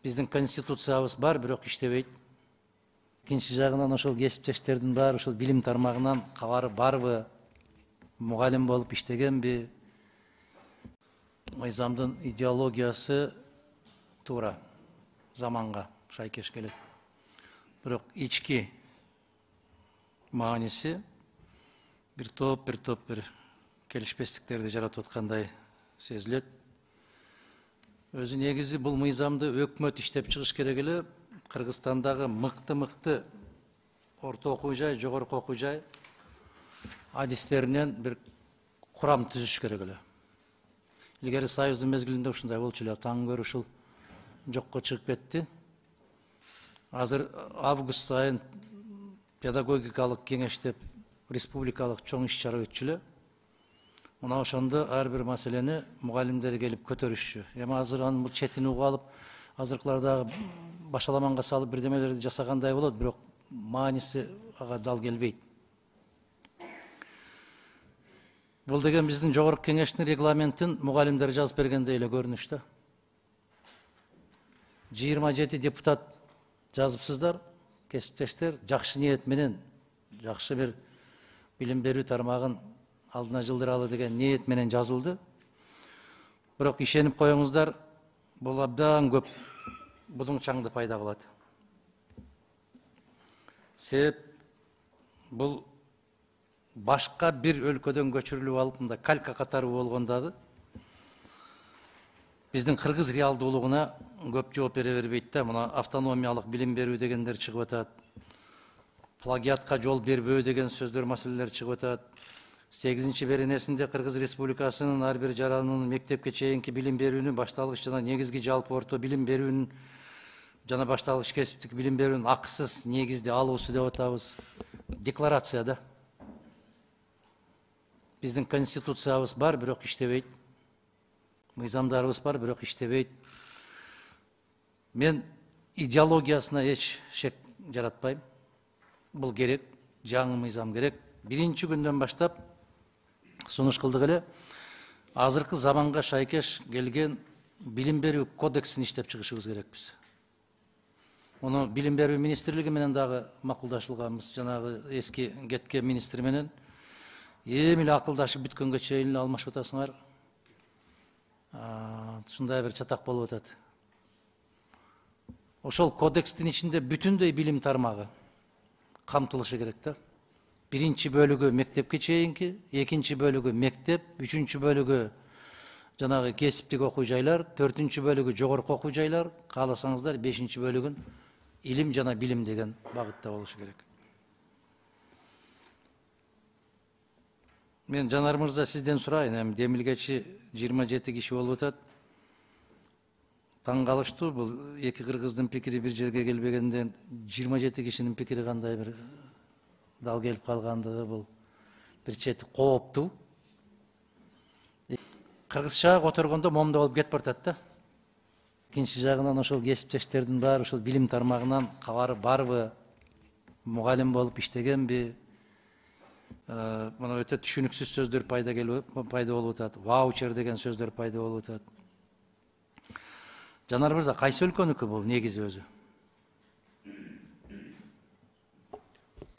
Биздин конституциябыз бар, бирок иштебейт. Экинчи жагынан ошол кесиптештердин баары ошол билим тармагынан кабары барбы, мугалим болуп иштегенби? Мыйзамдын идеологиясы туура заманга шайкеш келет. Бирок ички мааниси бир топ бир келишпестиктерди жаратып аткандай сезилет. Өзү негизи бул мыйзамды өкмөт иштеп чыгыш керек эле. Кыргызстандагы мыкты орто окуу жай, жогорку окуу жай адистеринен бир курам түзүш керек эле. Илгери Союздун мезгилинде ушундай болчу эле, таң көрү ушул жокко чыгып кетти. Азыр август айын педагогикалык кеңеш деп республикалык чоң иш-чара өтчү эле. Мына ошондо ар бир маселени мугалимдер келип көтөрүшчү. Эми азыр анын бул четин угуп алып, азыркылардагы башаламанга салып бирдемелерди жасагандай болот, бирок мааниси ага дал келбейт. Бул деген биздин жогорку кеңештин регламентин мугалимдер жазып бергендей эле көрүнүш да. 27 депутат жазыпсыздар, кесиптештер, жакшы ниет менен, жакшы бир билим берүү тармагын алдына жылдыралы деген ниет менен жазылды. Бирок ишенип коюңуздар, бул абдан көп будуң чаңды пайда кылат. Себеп бул башка бир өлкөдөн көчүрүлүп алып, мында калька катары болгондагы биздин кыргыз реалдуулугуна көп жооп бере бербейт да. Мына автономиялык билим берүү дегендер чыгып атат. Плагиатка жол бербөө деген сөздөр, маселелер чыгып атат. 8-чи беренесинде Кыргыз Республикасынын ар бир жаранынын мектепке чейинки билим берүүнү, башталгыч жана негизги жалпы орто билим берүүнүн жана башталгыч кесиптик билим берүүнүн акысыз негизде алуусу деп атабыз. Декларация да. Биздин конституциябыз бар, бирок иштебейт. Мыйзамдарыбыз бар, бирок иштебейт. Мен идеологиясына эч шек жаратпайм. Бул керек, жаңы мыйзам керек. Биринчи күндөн баштап сунуш кылдык эле. Азыркы заманга шайкеш келген билим берүү кодексин иштеп чыгышыбыз керекпиз. Муну билим берүү министрлиги менен дагы макулдашылганбыз. Жанагы эски кеткен министр менен эми эле акылдашып бүткөнгө чейин алмашып атасыңар. Ушундай бир чатак болуп атат. Ошол кодекстин ичинде бүтүндөй билим тармагы камтылышы керек да. Биринчи бөлүгү мектепке чейинки, экинчи бөлүгү мектеп, үчүнчү бөлүгү жанагы кесиптик окуу жайлар, төртүнчү бөлүгү жогорку окуу жайлар, кааласаңыздар бешинчи бөлүгүн илим жана билим деген багытта болушу керек. Мен Жанар мырза сизден сурайын, эми демилгечи 27 киши болуп атат. Таң калыштуу, бул эки кыргыздын пикири бир жерге келбегенден 27 кишинин пикири кандай бир дал келип калгандыгы, бул бир чети кооптуу. Кыргызча которгондо момдо болуп кетип баратат да. Экинчи жагынан ошол кесиптештердин баары ошол билим тармагынан кабары барбы, мугалим болуп иштегенби? Мына өтө түшүнүксүз сөздөр пайда болуп атат. Ваучер деген сөздөр пайда болуп атат. Жанар мырза, кайсы өлкөнүкү бул негизи өзү?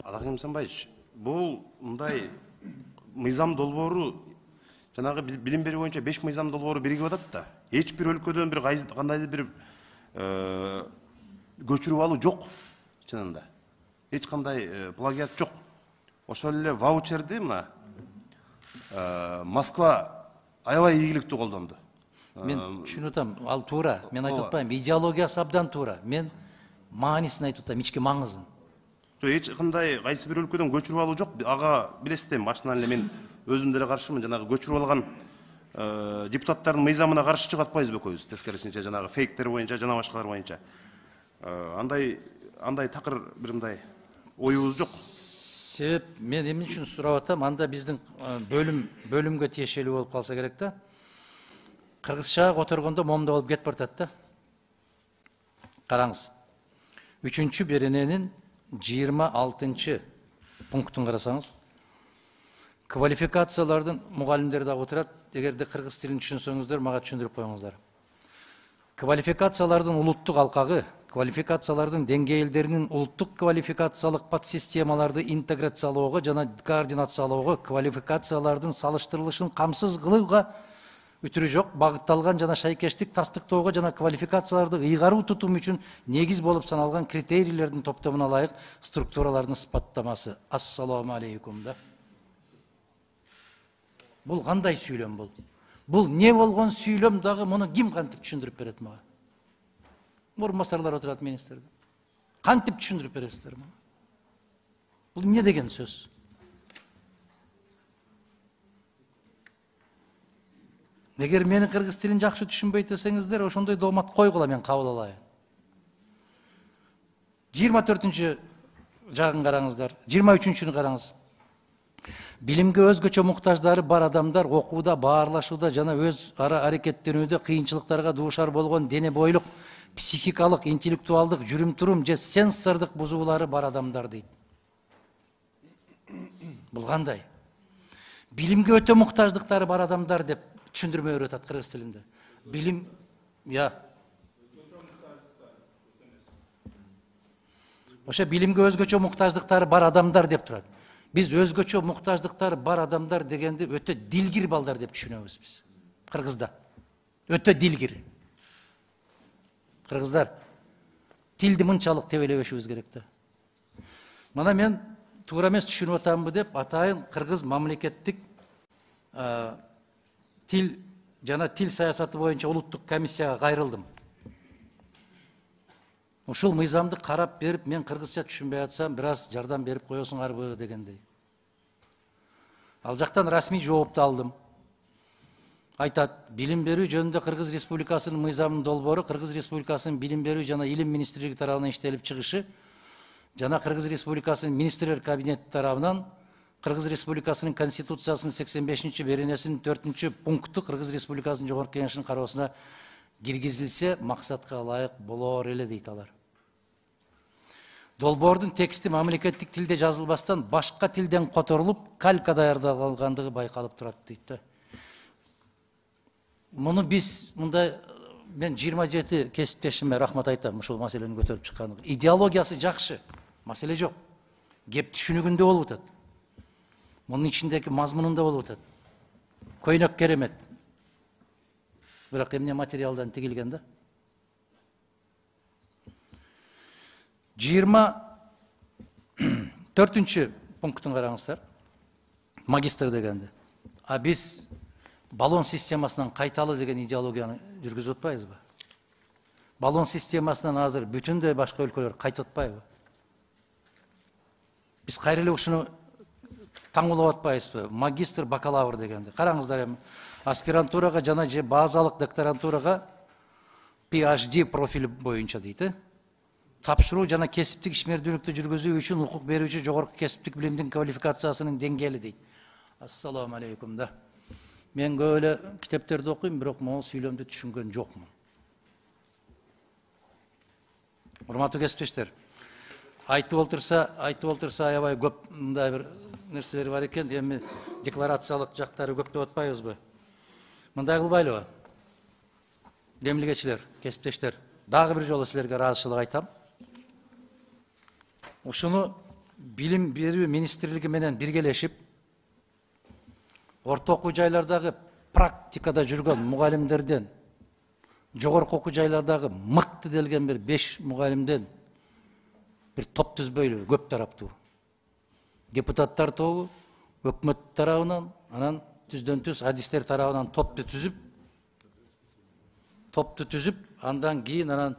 Адаким Санбайевич, бул мындай мыйзам долбоору жанагы билим берүү боюнча 5 мыйзам долбоору биригип атат да. Эч бир өлкөдөн бир кандайдыр бир көчүрүп алуу жок чынында. Эч кандай плагиат жок. Ошол эле ваучерди мына Москва аябай ийгиликтүү колдонду. Мен түшүнүп атам, ал туура. Мен айтып атпайм, идеологиясы абдан туура. Мен маанисин айтып атам, ички маңызын. Эч кандай кайсы бир өлкөдөн көчүрүп алуу жок. Ага билесиздер, башынан эле мен өзүм деле каршымын. Жанагы көчүрүп алган депутаттардын мыйзамына каршы чыгып атпайбызбы экөөбүз? Тескерисинче жанагы фейктер боюнча, жана башкалар боюнча. Андай такыр бир мындай оюбуз жок. Себеп мен эмне үчүн сурап атам, анда биздин бөлүмгө тиешелүү болуп калса керек да. Кыргызча которгондо момдо болуп кетип баратат да. Караңыз. 3-чү берененин 26 пунктун карасаңыз, квалификациялардын мугалимдер дагы отурат. Эгерде кыргыз тилин түшүнсөңүздөр, мага түшүндүрүп коюңуздар. квалификациялардын улуттук алкагы, квалификациялардын деңгээлдеринин улуттук квалификациялык подсистемаларды интеграциялоого жана координациялоого, квалификациялардын салыштырылышын камсыз кылууга үтүрү жок, багытталган жана шайкештик тастыктоого жана квалификацияларды ыйгаруу тутум үчүн негиз болуп саналган критерийлердин топтомуна ылайык структуралардын сыпаттамасы. Ассаламу алейкум да. Бул кандай сүйлөм бул? Бул не болгон сүйлөм дагы, муну ким кантип түшүндүрүп берет мага? Орун басарлар отурат министрде. Кантип түшүндүрүп бересиздер мага? Бул эмне деген сөз? Эгер мени кыргыз тилин жакшы түшүнбөйт десеңиздер, ошондой доомат койгула, мен кабыл алайын. 24-чү жагын караңыздар, 23-чүнү караңыз. Билимге өзгөчө муктаждары бар адамдар окууда, баарлашууда жана өз ара аракеттенүүдө кыйынчылыктарга дуушар болгон дене бойлук, психикалык, интеллектуалдык, жүрүм-турум же сенсордук бузуулары бар адамдар дейт. Бул кандай? Билимге өтө муктаждыктары бар адамдар деп түшүндүрмө берип атат кыргыз тилинде. Билим, ошо билимге өзгөчө муктаждыктары бар адамдар деп турат. Биз өзгөчө муктаждыктары бар адамдар дегенди өтө дилгир балдар деп түшүнөбүз биз. Кыргызда өтө дилгир. Кыргыздар тилди мынчалык тебелебешибиз керек да. Мана мен туура эмес түшүнүп атамбы деп атайын кыргыз мамлекеттик тил жана тил саясаты боюнча улуттук комиссияга кайрылдым. Ушул мыйзамды карап берип, мен кыргызча түшүнбөй атсам, бир аз жардам берип коесуңарбы дегендей. Ал жактан расмий жоопту алдым. Айтат, билим берүү жөнүндө Кыргыз Республикасынын мыйзамынын долбоору Кыргыз Республикасынын билим берүү жана илим министрлиги тарабынан иштелип чыгышы жана Кыргыз Республикасынын министрлер кабинети тарабынан Кыргыз Республикасынын Конституциясынын 85-беренесинин 4-пункту Кыргыз Республикасынын Жогорку Кеңешинин кароосуна киргизилсе, максатка ылайык болор эле дейт алар. Долбоордун тексти мамлекеттик тилде жазылбастан башка тилден которулуп, калька даярдалгандыгы байкалып турат дейт да. Муну биз мындай, мен 27 кесиптешиме рахмат айтам ушул маселени көтөрүп чыкканына. Идеологиясы жакшы, маселе жок. Кеп түшүнүгүндө болуп атат. Мунун ичиндеги мазмунунда болуп атат. Көйнөк керемет. Бирок эмне материалдан тигилген да? 24-чү пунктун караңыздар. Магистр дегенде. А биз баллон системасынан кайталы деген идеологияны жүргүзүп атпайбызбы? Баллон системасынан азыр бүтүндөй башка өлкөлөр кайтып атпайбы? Биз кайра эле ушуну таңулап атпайбызбы? Магистр, бакалавр дегенде. Караңыздар эми, аспирантурага жана же базалык докторантурага PhD профили боюнча дейт. Тапшыруу жана кесиптик ишмердүүлүктү жүргүзүү үчүн укук берүүчү жогорку кесиптик билимдин квалификациясынын деңгээли дейт. Ассаламу алейкум да. Мен көп эле китептерди окуйм, бирок могул сүйлөмдү түшүнгөн жокмун. Урматтуу кесиптештер, айтып олтурса аябай көп мындай бир нерселер бар экен, эми декларациялык жактары көп деп атпайбызбы? Мындай кылбайлыбы? Демилгечилер, кесиптештер, дагы бир жолу силерге ыраазычылык айтам. Ушуну билим берүү министрлиги менен биргелешип, орто окуу жайлардагы практикада жүргөн мугалимдерден, жогорку окуу жайлардагы мыкты делген бир 5 мугалимден бир топ түзбөйлүбү, көп тараптуу. Депутаттар тобу, өкмөт тарабынан, анан түздөн түз адистер тарабынан топту түзүп, андан кийин анан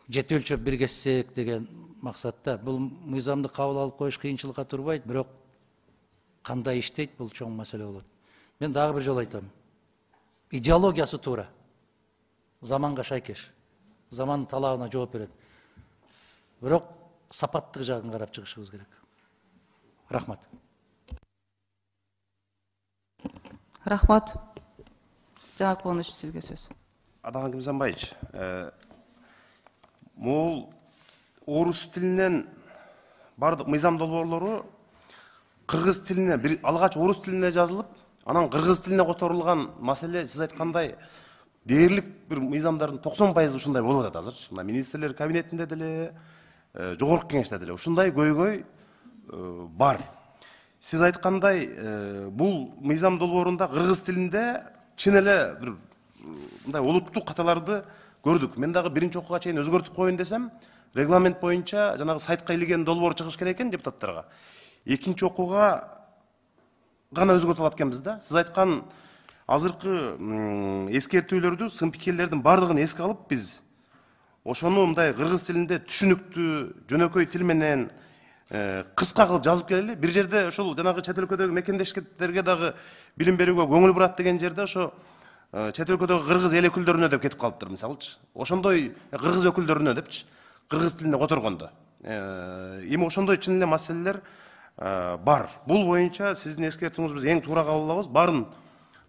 жети өлчөп биргесек деген максатта. Бул мыйзамды кабыл алып коюш кыйынчылыкка турбайт, бирок кандай иштейт, бул чоң маселе болот. Мен дагы бир жолу айтам. Идеологиясы туура. Заманга шайкеш. Замандын талабына жооп берет. Бирок сапаттык жагын карап чыгышыбыз керек. Рахмат. Рахмат. Жанат Куланыч, сизге сөз. Адахан Кимсанбаевич, могул орус тилинен бардык мыйзам долбоорлору кыргыз тилине, алгач орус тилине жазылып, анан кыргыз тилине которулган маселе, сиз айткандай, дээрлик бир мыйзамдардын 90% ушундай болуп атат азыр. Мына министрлер кабинетинде деле, жогорку кеңеште деле ушундай көйгөй бар. Сиз айткандай, бул мыйзам долбоорунда кыргыз тилинде чын эле бир мындай улуттук каталарды көрдүк. Мен дагы биринчи окууга чейин өзгөртүп коеюн десем, регламент боюнча жанагы сайтка илген долбоор чыгыш керек экен депутаттарга. Экинчи окууга гана өзгөртүп алат экенбиз да. Сиз айткан азыркы эскертүүлөрдү, сын пикирлердин бардыгын эске алып биз ошону мындай кыргыз тилинде түшүнүктүү, жөнөкөй тил менен кыска кылып жазып келели. Бир жерде ошол жанагы чет өлкөдөгү мекендештерге дагы билим берүүгө көңүл бурат деген жерде ошо чет өлкөдөгү кыргыз эл өкүлдөрүнө деп кетип калыптыр, мисалычы. Ошондой кыргыз өкүлдөрүнө депчи, кыргыз тилинде которгондо. Эми ошондой чын эле маселелер бар. Бул боюнча сиздин эскертүүңүз биз эң туура кабыл алабыз. Баарын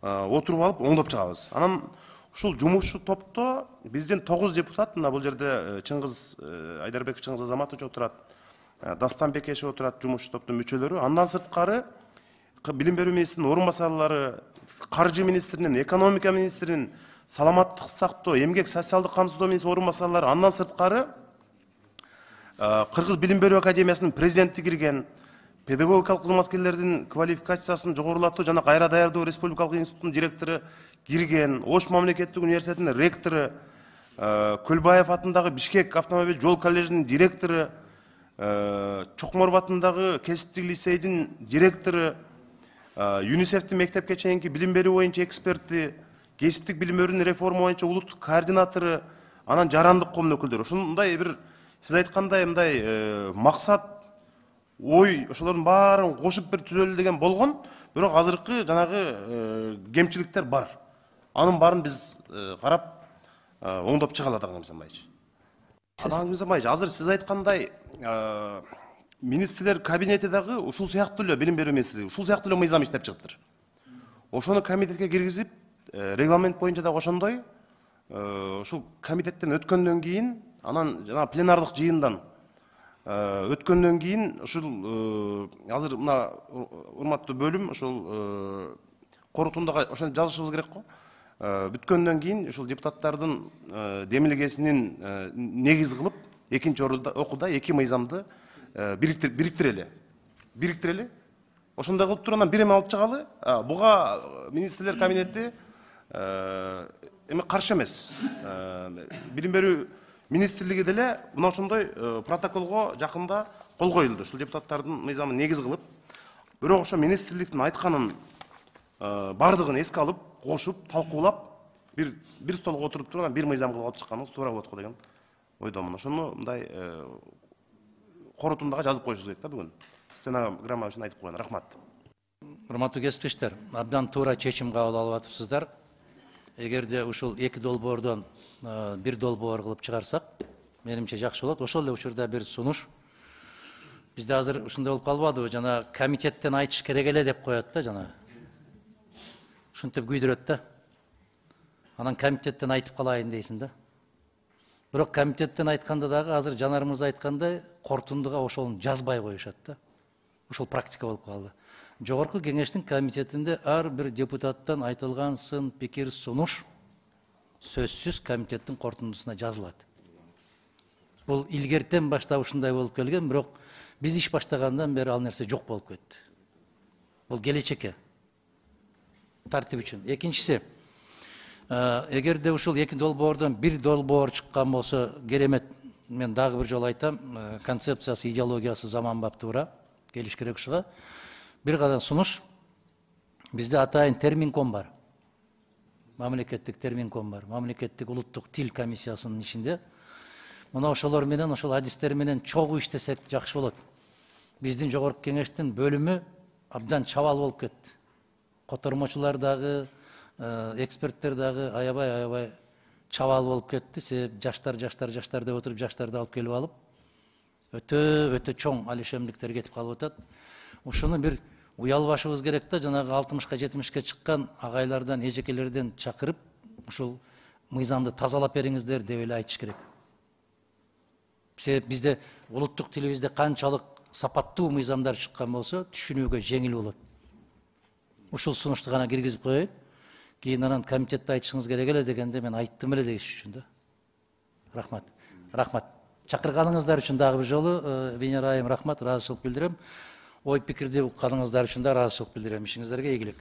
отуруп алып оңдоп чыгабыз. Анан ушул жумушчу топто биздин 9 депутат, мына бул жерде Чыңгыз Айдарбеков, Чыңгыз Азаматович отурат, Дастан Бекешев отурат, жумушчу топтун мүчөлөрү. Андан сырткары билим берүү министринин орун басарлары, каржы министринин, экономика министринин, саламаттык сактоо, эмгек социалдык камсыздоо министринин орун басарлары, андан сырткары Кыргыз билим берүү академиясынын президенти кирген, педагогикалык кызматкерлердин квалификациясын жогорулатуу жана кайра даярдоо республикалык институтунун директору кирген, Ош мамлекеттик университетинин ректору, Көлбаев атындагы Бишкек автомобиль жол коллежинин директору, Чокморов атындагы кесиптик лицейдин директору, ЮНИСЕФтин мектепке чейинки билим берүү боюнча эксперти, кесиптик билим берүүнүн реформа боюнча улуттук координатору, анан жарандык коомдун өкүлдөрү. Ушундай бир сиз айткандай мындай максат, ой ошолордун баарын кошуп бир түзөлү деген болгон, бирок азыркы жанагы кемчиликтер бар. Анын баарын биз карап оңдоп чыга алатабыз Мамайчы. Мамайчы, азыр сиз айткандай министрлер кабинети дагы ушул сыяктуу эле билим берүү министри, ушул сыяктуу эле мыйзам иштеп чыгыптыр. Ошону комитетке киргизип, регламент боюнча дагы ошондой, ушул комитеттен өткөндөн кийин, анан жана пленардык жыйындан өткөндөн кийин ушул азыр мына урматтуу бөлүм ушул корутундагы ошону жазышыбыз керек го. Бүткөндөн кийин ушул депутаттардын демилгесинин негиз кылып экинчи окууда эки мыйзамды бириктирели. Ошондой кылып туруп анан бир эме алып чыгалы. Буга министрлер кабинети эми каршы эмес. Билим берүү министрлиги деле мына ошондой протоколго жакында кол коюлду. Ушул депутаттардын мыйзамын негиз кылып, бирок ошо министрликтин айтканын бардыгын эске алып, кошуп, талкуулап, бир столго отуруп туруп, бир мыйзам кылып алып чыкканыңыз туура болот го деген ойдомун. Ошону мындай корутундага жазып коюшубуз керек да бүгүн. Стенограмма үчүн айтып коеюн. Рахмат. Урматтуу кесиптештер, абдан туура чечим кабыл алып атыпсыздар. Эгерде ушул эки долбоордон бир долбоор кылып чыгарсак, менимче жакшы болот. Ошол эле учурда бир сунуш. Бизде азыр ушундай болуп калбадыбы? Жана комитеттен айтыш керек эле деп коет да жана. Ушинтип күйдүрөт да. Анан комитеттен айтып калайын дейсиң да. Бирок комитеттен айтканда дагы азыр Жанар мырза айткандай корутундуга ошону жазбай коюшат да. Ушул практика болуп калды. Жогорку кеңештин комитетинде ар бир депутаттан айтылган сын, пикир, сунуш сөзсүз комитеттин корутундусуна жазылат. Бул илгертен баштап ушундай болуп келген, бирок биз иш баштагандан бери ал нерсе жок болуп кетти. Бул келечекке тартип үчүн. Экинчиси, эгерде ушул эки долбоордон бир долбоор чыккан болсо керемет. Мен дагы бир жолу айтам, концепциясы, идеологиясы заманбап туура келиш керек ушуга. Бир гана сунуш. Бизде атайын терминком бар. Мамлекеттик терминком бар. Мамлекеттик улуттук тил комиссиясынын ичинде. Мына ошолор менен, ошол адистер менен чогуу иштесек жакшы болот. Биздин жогорку кеңештин бөлүмү абдан чабал болуп кетти. Котормочулар дагы, эксперттер дагы аябай чабал болуп кетти. Себеп жаштар деп отуруп, жаштарды алып келип алып, өтө чоң алишемдиктер кетип калып атат. Ушуну бир уялбашыбыз керек да, жанагы 60-ка 70-ке чыккан агайлардан, эжекелерден чакырып, ушул мыйзамды тазалап бериңиздер деп эле айтыш керек. Себеп бизде улуттук тилибизде канчалык сапаттуу мыйзамдар чыккан болсо, түшүнүүгө жеңил болот. Ушул сунушту гана киргизип коеюн. Кийин анан комитетте айтышыңыз керек эле дегенде мен айттым эле дегиш үчүн да. Рахмат. Рахмат. Чакырганыңыздар үчүн дагы бир жолу Венера айым рахмат, ыраазычылык билдирем. Ой пикирди укканыңыздар үчүн да ыраазычылык билдирем. Ишиңиздерге ийгилик.